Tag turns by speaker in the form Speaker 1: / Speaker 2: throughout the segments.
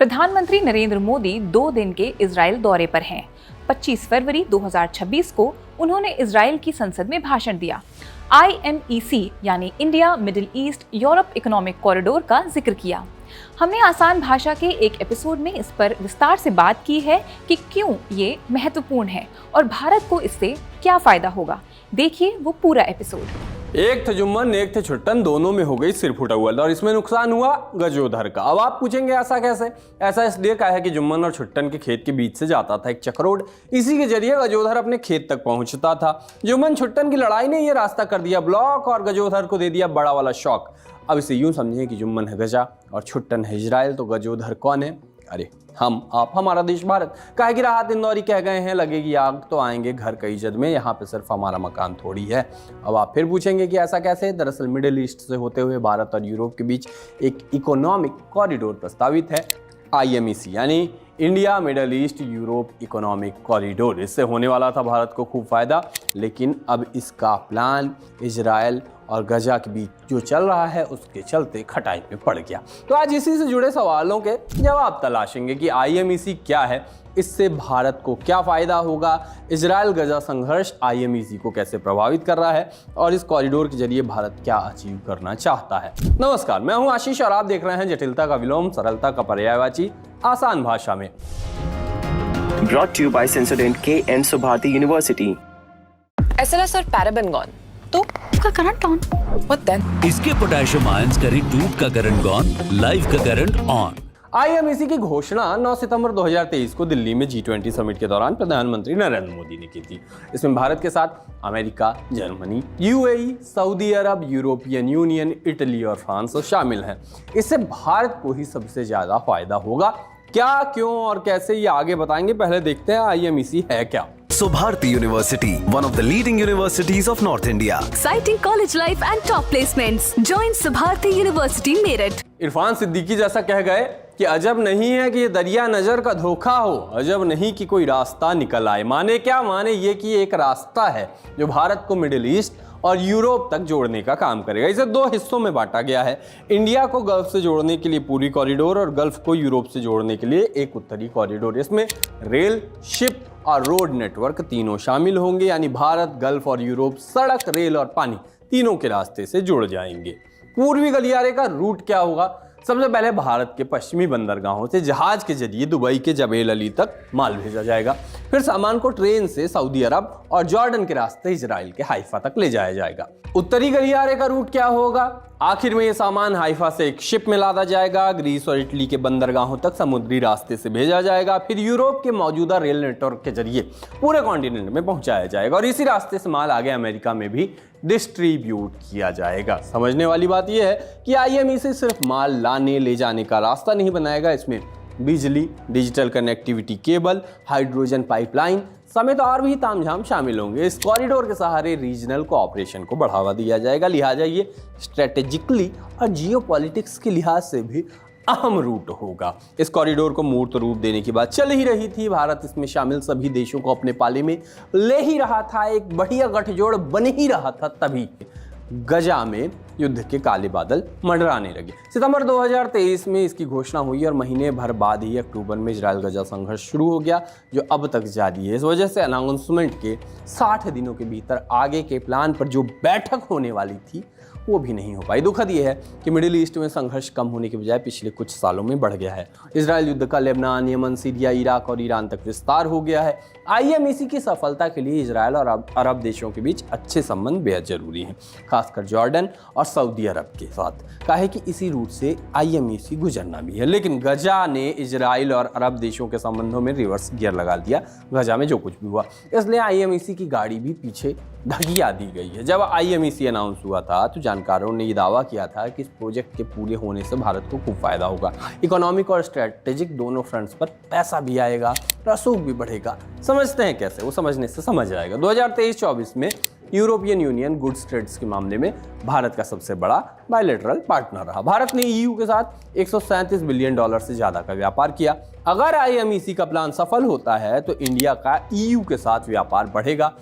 Speaker 1: प्रधानमंत्री नरेंद्र मोदी 2 दिन के इजराइल दौरे पर हैं। 25 फरवरी 2026 को उन्होंने इजराइल की संसद में भाषण दिया। IMEC यानी India middle east Europe economic corridor का जिक्र किया। हमने आसान भाषा के एक एपिसोड में इस पर विस्तार से बात की है कि क्यों ये महत्वपूर्ण है और भारत को इससे क्या फायदा होगा। देखिए वो पूरा एपिसोड।
Speaker 2: एक थे जुम्मन एक थे छुट्टन, दोनों में हो गई सिर फुटा हुआ और इसमें नुकसान हुआ गजोधर का। अब आप पूछेंगे ऐसा कैसे? ऐसा इसलिए कहा है कि जुम्मन और छुट्टन के खेत के बीच से जाता था एक चक्रोड, इसी के जरिए गजोधर अपने खेत तक पहुंचता था। जुम्मन छुट्टन की लड़ाई ने यह रास्ता कर दिया ब्लॉक और गजोधर को दे दिया बड़ा वाला शौक। अब इसे यूं समझें कि जुम्मन है गजा और छुट्टन है इजराइल, तो गजोधर कौन है? अरे हम, आप, हमारा देश भारत। काहे की राहत इंदौरी कह गए हैं, लगेगी आग तो आएंगे घर कई जद में, यहाँ पे सिर्फ हमारा मकान थोड़ी है। अब आप फिर पूछेंगे कि ऐसा कैसे? दरअसल मिडिल ईस्ट से होते हुए भारत और यूरोप के बीच एक इकोनॉमिक कॉरिडोर प्रस्तावित है, IMEC यानी India middle east Europe economic corridor. इससे होने वाला था भारत को खूब फायदा, लेकिन अब इसका प्लान इजराइल और गजा के बीच जो चल रहा है उसके चलते खटाई में पड़ गया। तो आज इसी से जुड़े सवालों के जवाब तलाशेंगे कि IMEC क्या है, इससे भारत को क्या फायदा होगा, इजराइल गजा संघर्ष IMEC को कैसे प्रभावित कर रहा है और इस कॉरिडोर के जरिए भारत क्या अचीव करना चाहता है। नमस्कार, मैं हूं आशीष और आप देख रहे हैं जटिलता का विलोम सरलता का पर्यायवाची आसान भाषा में।
Speaker 3: Brought to you by Sensodent K and Subharti University.
Speaker 4: SLS और पैराबेन गॉन तो
Speaker 5: का करंट ऑन।
Speaker 4: What then?
Speaker 6: इसके पोटेशियम आयंस करी ट्यूब का करंट गॉन, लाइव का करंट ऑन।
Speaker 2: IMEC की घोषणा 9 सितंबर 2023 को दिल्ली में G20 समिट के दौरान प्रधानमंत्री नरेंद्र मोदी ने की थी। इसमें भारत के साथ अमेरिका, जर्मनी, UAE, सऊदी अरब, यूरोपियन यूनियन, इटली और फ्रांस शामिल हैं। इससे भारत को ही सबसे ज्यादा फायदा होगा। क्या, क्यों और कैसे, ये आगे बताएंगे। पहले देखते हैं IMEC है क्या।
Speaker 7: Subharti University, one of the leading universities of North India.
Speaker 5: Exciting college life and top placements. Join Subharti University, Meerut.
Speaker 2: Irfan Siddiqui जैसा कह गए कि अजब नहीं है कि ये दरिया नजर का धोखा हो, अजब नहीं कि कोई रास्ता निकल आए। माने क्या? माने ये कि एक रास्ता है जो भारत को मिडिल ईस्ट और यूरोप तक जोड़ने का काम करेगा। इसे 2 हिस्सों में बांटा गया है। इंडिया को गल्फ से जोड़ने के लिए पूरी कॉरिडोर और गल्फ को यूरोप से जोड़ने के लिए एक उत्तरी कॉरिडोर। इसमें रेल, शिप और रोड नेटवर्क तीनों शामिल होंगे, यानी भारत, गल्फ और यूरोप सड़क, रेल और पानी तीनों के रास्ते से जुड़ जाएंगे। पूर्वी गलियारे का रूट क्या होगा? सबसे पहले भारत के पश्चिमी बंदरगाहों से जहाज के जरिए दुबई के जबेल अली तक माल भेजा जाएगा। फिर सामान को ट्रेन से सऊदी अरब और जॉर्डन के रास्ते इजराइल के हाइफा तक ले जाया जाएगा। उत्तरी गलियारे का रूट क्या होगा? आखिर में ये सामान हाइफा से एक शिप में लादा जाएगा, ग्रीस और इटली के बंदरगाहों तक समुद्री रास्ते से भेजा जाएगा, फिर यूरोप के मौजूदा रेल नेटवर्क के जरिए पूरे कॉन्टिनेंट में पहुंचाया जाएगा और इसी रास्ते से माल आगे अमेरिका में भी डिस्ट्रीब्यूट किया जाएगा। समझने वाली बात यह है कि IMEC सिर्फ माल लाने ले जाने का रास्ता नहीं बनाएगा, इसमें बिजली, digital connectivity cable, hydrogen pipeline समेत और भी तामझाम शामिल होंगे। इस कॉरिडोर के सहारे रीजनल कोऑपरेशन को बढ़ावा दिया जाएगा। लिहाजा ये स्ट्रेटेजिकली और जियोपॉलिटिक्स के लिहाज से भी अहम रूट होगा। इस कॉरिडोर को मूर्त रूप देने की बात चल ही रही थी। भारत इसमें शामिल सभी देशों को अपने पाले में ले ही रहा था, एक बढ़िया गठजोड़ बन ही रहा था। तभी गजा में युद्ध के काले बादल मंडराने लगे। सितंबर 2023 में इसकी घोषणा हुई और महीने भर बाद ही अक्टूबर में इजराइल गजा संघर्ष शुरू हो गया, जो अब तक जारी है। इस वजह से अनाउंसमेंट के 60 दिनों के भीतर आगे के प्लान पर जो बैठक होने वाली थी वो भी नहीं हो पाई। दुखद यह है कि मिडिल ईस्ट में संघर्ष कम होने के बजाय पिछले कुछ सालों में बढ़ गया है। इजराइल युद्ध का लेबनान, यमन, सीरिया, इराक और ईरान तक विस्तार हो गया है। IMEC की सफलता के लिए इजराइल और अरब देशों के बीच अच्छे संबंध बेहद जरूरी हैं, खासकर जॉर्डन और सऊदी अरब के साथ। काहे कि इसी रूट से IMEC गुजरना भी है। लेकिन गजा ने इजराइल और अरब देशों के संबंधों में रिवर्स गियर लगा दिया। गजा में जो कुछ भी हुआ, इसलिए IMEC की गाड़ी भी पीछे धकिया दी गई है। जब IMEC अनाउंस हुआ था तो जानकारों ने ये दावा किया था कि इस प्रोजेक्ट के पूरे होने से भारत को खूब फायदा होगा। इकोनॉमिक और स्ट्रेटेजिक दोनों फ्रंट्स पर पैसा भी आएगा, रसूख भी बढ़ेगा। समझते हैं कैसे? वो समझने से समझ आएगा। 2023-24 में यूरोपियन यूनियन गुड्स ट्रेड्स के मामले में भारत का सबसे बड़ा बायलैटरल पार्टनर रहा। भारत ने EU के साथ $137 बिलियन से ज्यादा का व्यापार किया। अगर IMEC का प्लान सफल होता है तो इंडिया का EU के साथ व्यापार बढ़ेगा।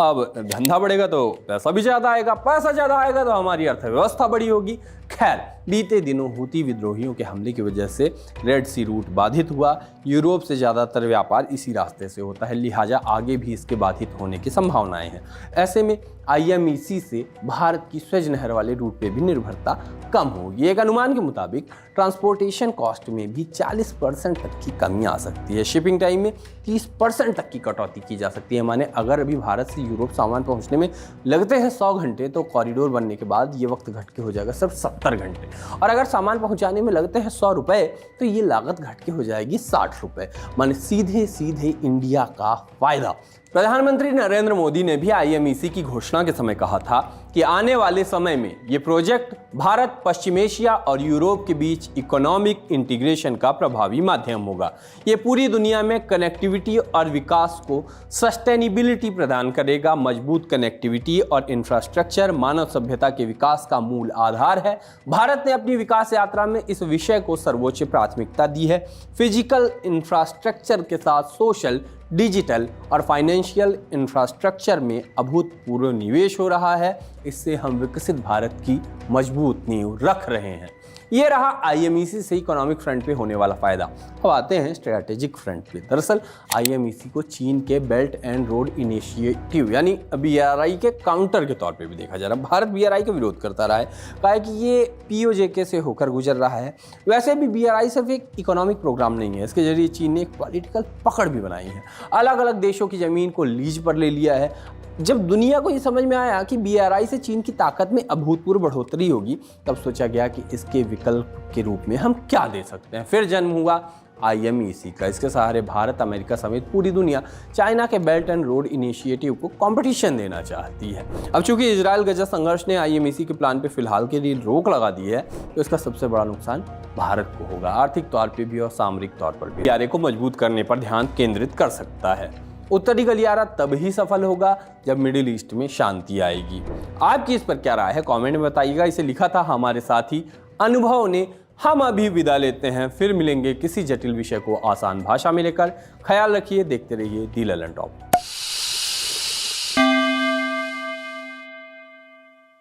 Speaker 2: अब धंधा बढ़ेगा तो पैसा भी ज़्यादा आएगा, पैसा ज़्यादा आएगा तो हमारी अर्थव्यवस्था बड़ी होगी। खैर, बीते दिनों हूती विद्रोहियों के हमले की वजह से रेड सी रूट बाधित हुआ। यूरोप से ज़्यादातर व्यापार इसी रास्ते से होता है, लिहाजा आगे भी इसके बाधित होने की संभावनाएं हैं। ऐसे में IMEC से भारत की स्वेज नहर वाले रूट पे भी निर्भरता कम होगी। एक अनुमान के मुताबिक ट्रांसपोर्टेशन कॉस्ट में भी 40% तक की कमी आ सकती है। शिपिंग टाइम में 30% तक की कटौती की जा सकती है। माने अगर अभी भारत से यूरोप सामान पहुंचने में लगते हैं 100 घंटे, तो कॉरिडोर बनने के बाद ये वक्त घट के हो जाएगा सिर्फ 70 घंटे। और अगर सामान पहुंचाने में लगते हैं 100 रुपए, तो ये लागत घट के हो जाएगी 60 रुपए। माने सीधे सीधे इंडिया का फायदा। प्रधानमंत्री नरेंद्र मोदी ने भी IMEC की घोषणा के समय कहा था कि आने वाले समय में ये प्रोजेक्ट भारत, पश्चिम एशिया और यूरोप के बीच इकोनॉमिक इंटीग्रेशन का प्रभावी माध्यम होगा। ये पूरी दुनिया में कनेक्टिविटी और विकास को सस्टेनेबिलिटी प्रदान करेगा। मजबूत कनेक्टिविटी और इंफ्रास्ट्रक्चर मानव सभ्यता के विकास का मूल आधार है। भारत ने अपनी विकास यात्रा में इस विषय को सर्वोच्च प्राथमिकता दी है। फिजिकल इंफ्रास्ट्रक्चर के साथ सोशल, डिजिटल और फाइनेंशियल इंफ्रास्ट्रक्चर में अभूतपूर्व निवेश हो रहा है। इससे हम विकसित भारत की मजबूत नींव रख रहे हैं। ये रहा IMEC से इकोनॉमिक फ्रंट पे होने वाला फायदा। अब आते हैं स्ट्रेटेजिक फ्रंट पे। दरअसल IMEC को चीन के बेल्ट एंड रोड इनिशिएटिव यानी BRI के काउंटर के तौर पे भी देखा जा रहा है। भारत BRI का विरोध करता रहा है, कहा है कि ये POJK से होकर गुजर रहा है। वैसे भी BRI सिर्फ एक इकोनॉमिक प्रोग्राम नहीं है, इसके जरिए चीन ने एक पॉलिटिकल पकड़ भी बनाई है। अलग अलग देशों की जमीन को लीज पर ले लिया है। जब दुनिया को ये समझ में आया कि BRI से चीन की ताकत में अभूतपूर्व बढ़ोतरी होगी, तब सोचा गया कि इसके विकल्प के रूप में हम क्या दे सकते हैं। फिर जन्म हुआ IMEC का। इसके सहारे भारत, अमेरिका समेत पूरी दुनिया चाइना के बेल्ट एंड रोड इनिशिएटिव को कंपटीशन देना चाहती है। अब चूंकि इजराइल गजा संघर्ष ने IMEC के प्लान पे फिलहाल के लिए रोक लगा दी है, तो इसका सबसे बड़ा नुकसान भारत को होगा, आर्थिक तौर पर भी और सामरिक तौर पर भी। BRI को मजबूत करने पर ध्यान केंद्रित कर सकता है। उत्तरी गलियारा तब ही सफल होगा जब मिडिल ईस्ट में शांति आएगी। आपकी इस पर क्या राय है, कमेंट में बताइएगा। इसे लिखा था हमारे साथी अनुभव ने। हम अभी विदा लेते हैं, फिर मिलेंगे किसी जटिल विषय को आसान भाषा में लेकर। ख्याल रखिए, देखते रहिए दी ललन टॉप।